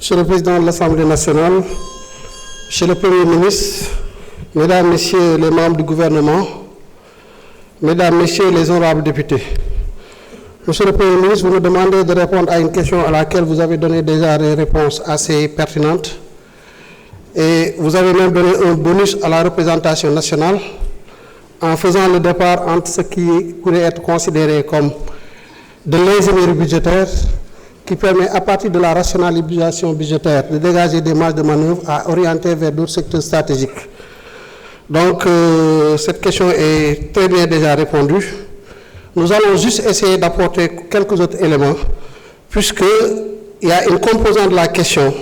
Monsieur le Président de l'Assemblée nationale, Monsieur le Premier ministre, Mesdames, Messieurs les membres du gouvernement, Mesdames, Messieurs les honorables députés. Monsieur le Premier ministre, vous me demandez de répondre à une question à laquelle vous avez donné déjà des réponses assez pertinentes. Et vous avez même donné un bonus à la représentation nationale en faisant le départ entre ce qui pourrait être considéré comme de l'ingénierie budgétaire qui permet à partir de la rationalisation budgétaire de dégager des marges de manœuvre à orienter vers d'autres secteurs stratégiques. Donc cette question est très bien déjà répondue. Nous allons juste essayer d'apporter quelques autres éléments puisqu'il y a une composante de la question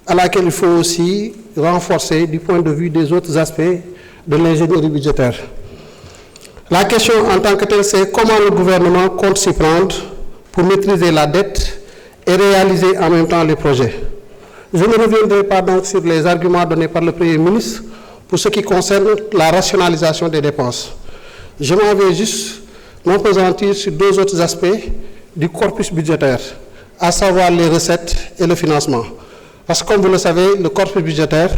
à laquelle il faut aussi renforcer du point de vue des autres aspects de l'ingénierie budgétaire. La question en tant que telle, c'est comment le gouvernement compte s'y prendre pour maîtriser la dette et réaliser en même temps les projets. Je ne reviendrai pas donc sur les arguments donnés par le Premier ministre pour ce qui concerne la rationalisation des dépenses. Je m'en vais juste m'appesantir sur deux autres aspects du corpus budgétaire, à savoir les recettes et le financement. Parce que comme vous le savez, le corpus budgétaire,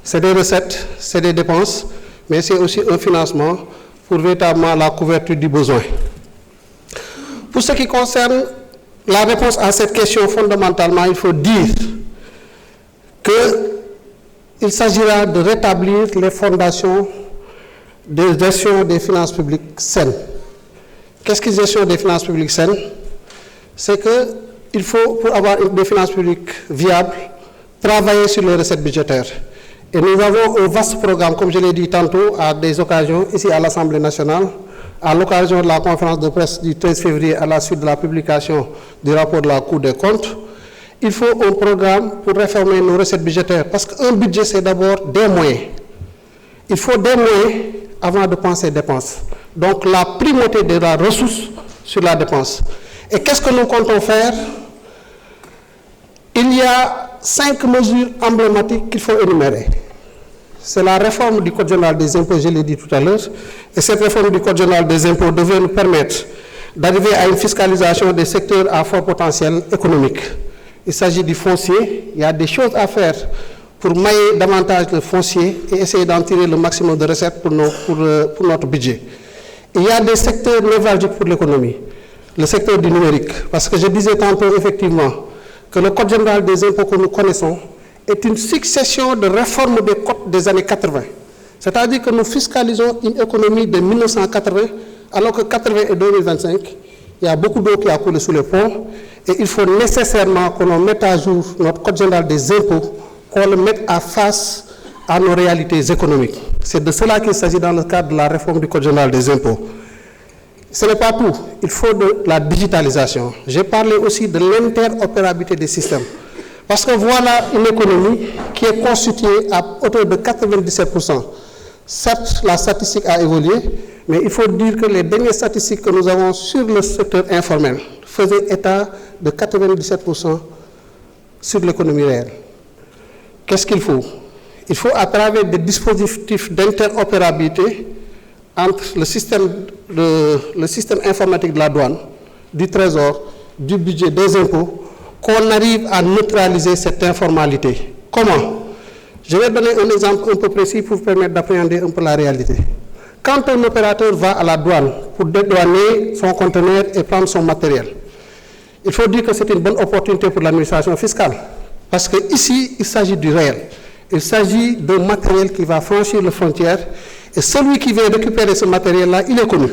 c'est des recettes, c'est des dépenses, mais c'est aussi un financement pour véritablement la couverture du besoin. Pour ce qui concerne la réponse à cette question, fondamentalement, il faut dire qu'il s'agira de rétablir les fondations de gestion des finances publiques saines. Qu'est-ce que gestion des finances publiques saines? C'est qu'il faut, pour avoir des finances publiques viables, travailler sur les recettes budgétaires. Et nous avons un vaste programme, comme je l'ai dit tantôt, à des occasions, ici à l'Assemblée nationale, à l'occasion de la conférence de presse du 13 février à la suite de la publication du rapport de la Cour des comptes. Il faut un programme pour réformer nos recettes budgétaires, parce qu'un budget, c'est d'abord des moyens. Il faut des moyens avant de penser dépenses. Donc la primauté de la ressource sur la dépense. Et qu'est-ce que nous comptons faire? Il y a 5 mesures emblématiques qu'il faut énumérer. C'est la réforme du Code général des impôts, je l'ai dit tout à l'heure, et cette réforme du Code général des impôts devrait nous permettre d'arriver à une fiscalisation des secteurs à fort potentiel économique. Il s'agit du foncier, il y a des choses à faire pour mailler davantage le foncier et essayer d'en tirer le maximum de recettes pour notre budget. Il y a des secteurs névralgiques pour l'économie, le secteur du numérique, parce que je disais tantôt effectivement que le Code général des impôts que nous connaissons est une succession de réformes des codes des années 80. C'est-à-dire que nous fiscalisons une économie de 1980, alors que 80 et 2025, il y a beaucoup d'eau qui a coulé sous les ponts, et il faut nécessairement que l'on mette à jour notre Code général des impôts, qu'on le mette à face à nos réalités économiques. C'est de cela qu'il s'agit dans le cadre de la réforme du Code général des impôts. Ce n'est pas tout, il faut de la digitalisation. J'ai parlé aussi de l'interopérabilité des systèmes. Parce que voilà une économie qui est constituée à hauteur de 97%. Certes, la statistique a évolué, mais il faut dire que les dernières statistiques que nous avons sur le secteur informel faisaient état de 97% sur l'économie réelle. Qu'est-ce qu'il faut? Il faut, à travers des dispositifs d'interopérabilité entre le système informatique de la douane, du trésor, du budget, des impôts, qu'on arrive à neutraliser cette informalité. Comment? Je vais donner un exemple un peu précis pour vous permettre d'appréhender un peu la réalité. Quand un opérateur va à la douane pour dédouaner son conteneur et prendre son matériel, il faut dire que c'est une bonne opportunité pour l'administration fiscale. Parce qu'ici, il s'agit du réel. Il s'agit d'un matériel qui va franchir les frontières et celui qui vient récupérer ce matériel-là, il est connu.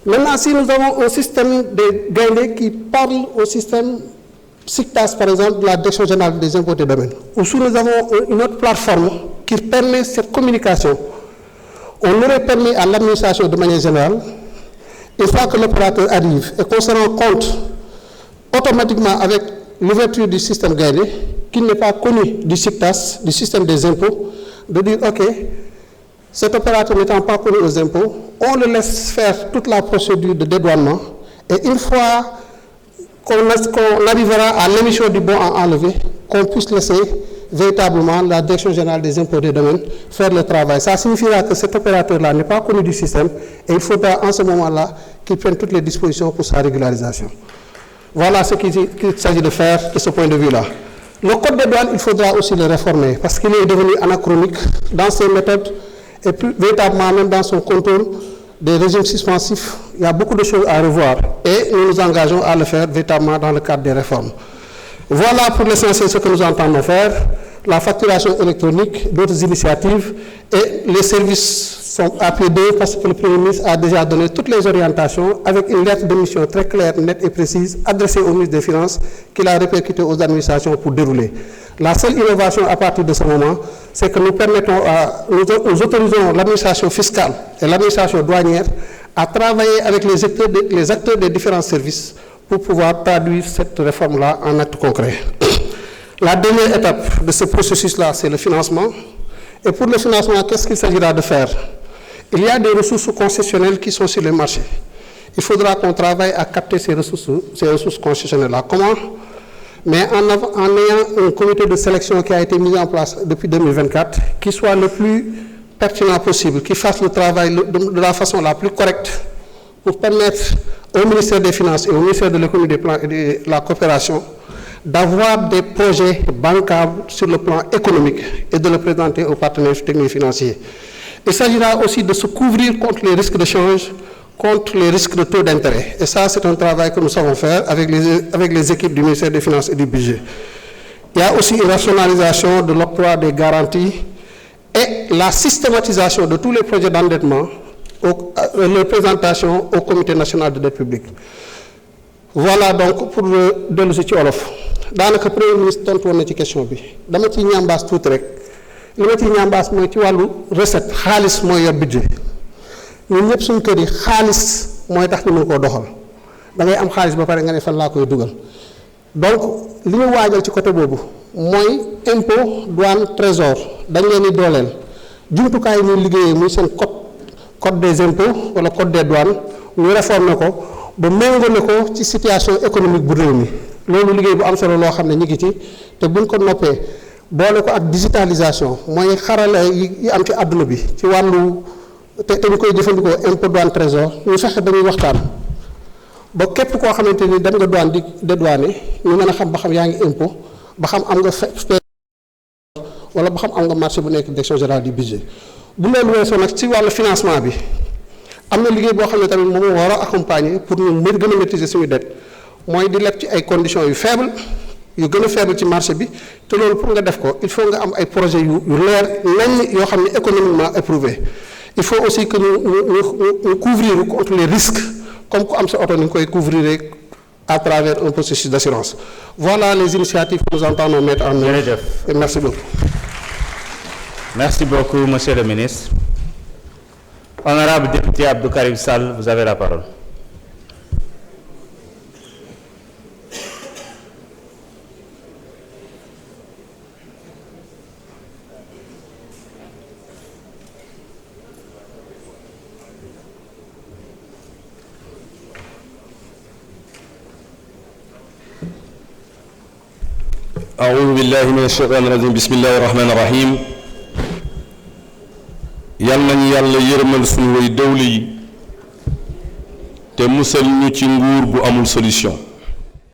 Maintenant, si nous avons un système de Gaïndé qui parle au système SICTAS, par exemple, de la Direction générale des impôts et domaines, ou si nous avons une autre plateforme qui permet cette communication, on aurait permis à l'administration de manière générale, une fois que l'opérateur arrive et qu'on se rend compte automatiquement avec l'ouverture du système Gaïndé, qui n'est pas connu du SICTAS, du système des impôts, de dire, OK, cet opérateur n'étant pas connu aux impôts, on le laisse faire toute la procédure de dédouanement et une fois qu'on arrivera à l'émission du bon à enlever, qu'on puisse laisser véritablement la Direction générale des impôts et des domaines faire le travail. Ça signifiera que cet opérateur-là n'est pas connu du système et il faudra en ce moment-là qu'il prenne toutes les dispositions pour sa régularisation. Voilà ce qu'il s'agit de faire de ce point de vue-là. Le code des douanes, il faudra aussi le réformer parce qu'il est devenu anachronique dans ses méthodes et plus véritablement même dans son contrôle des régimes suspensifs. Il y a beaucoup de choses à revoir et nous nous engageons à le faire véritablement dans le cadre des réformes. Voilà pour l'essentiel ce que nous entendons faire. La facturation électronique, d'autres initiatives et les services sont à pied d'œuvre parce que le Premier ministre a déjà donné toutes les orientations avec une lettre de mission très claire, nette et précise adressée au ministre des Finances qu'il a répercutée aux administrations pour dérouler. La seule innovation à partir de ce moment, c'est que nous autorisons l'administration fiscale et l'administration douanière à travailler avec les acteurs des différents services pour pouvoir traduire cette réforme-là en actes concrets. La dernière étape de ce processus-là, c'est le financement. Et pour le financement, qu'est-ce qu'il s'agira de faire? Il y a des ressources concessionnelles qui sont sur le marché. Il faudra qu'on travaille à capter ces ressources concessionnelles-là. Comment? Mais en ayant un comité de sélection qui a été mis en place depuis 2024, qui soit le plus pertinent possible, qui fasse le travail de la façon la plus correcte pour permettre au ministère des Finances et au ministère de l'économie, des plans et de la coopération d'avoir des projets bancables sur le plan économique et de le présenter aux partenaires techniques et financiers. Il s'agira aussi de se couvrir contre les risques de change, contre les risques de taux d'intérêt. Et ça, c'est un travail que nous savons faire avec les équipes du ministère des Finances et du Budget. Il y a aussi une rationalisation de l'octroi des garanties et la systématisation de tous les projets d'endettement, leur présentation au Comité national de dette publique. Voilà donc pour dellu si ci olof daanaka premier ministre tontu woon na ci question bi dama ciy ñambaas tuuti rek li ma ciy ñambaas mooy ci wàllu recette xaalis mooy yor budget ñun ñëpp suñu kër yi xaalis mooy tax ñu mën koo doxal da ngay am xaalis ba pare nga ne fan laa koy dugal donc li ñu waajal ci côté boobu mooy impôt douane trésor dañ leen di dooleel jumtukaay yi ñuy liggéeyee muy seen code des impôts wala code des douanes ñu réformer ko ba méngale ko ci situation économique bu réew mi loolu liggéey bu am solo loo xam ne ñu ngi ci te buñ ko noppee boole ko ak digitalisation mooy xarala yi am ci àdduna bi ci wàllu te ñu koy jëfandikoo impôt douane trésor ñu fexe dañuy waxtaan ba képp koo xamante ni dem nga douane di dédouaner ñu mën a xam ba xam yaa ngi impôt ba xam am nga wala ba xam am nga marché bu nekk direction générale du budget bu loolu weesoo nag ci wàllu financement bi am na liggéey boo xam ne tamit moom war a accompagner pour ñu gën a maîtriser suñu dette mooy di leb ci ay conditions yu faible yu gën a faible ci marché bi te loolu pour nga def ko il faut nga am ay projets yu leer nañ yoo xam ne économiquement éprouvé il faut aussi que ñu couvrir contre les risques comme ku am sa oto ni ñu koy couvrir à travers un processus d'assurance. Voilà les initiatives que nous entendons mettre en œuvre. Et merci beaucoup. Merci beaucoup, Monsieur le ministre. Honorable député Abdou Karim Sall, vous avez la parole. أعوذ بالله من الشيطان الرجيم بسم الله الرحمن الرحيم yal nañu yàlla yërëmal suñu way dawle yi te musal ñu ci nguur bu amul solution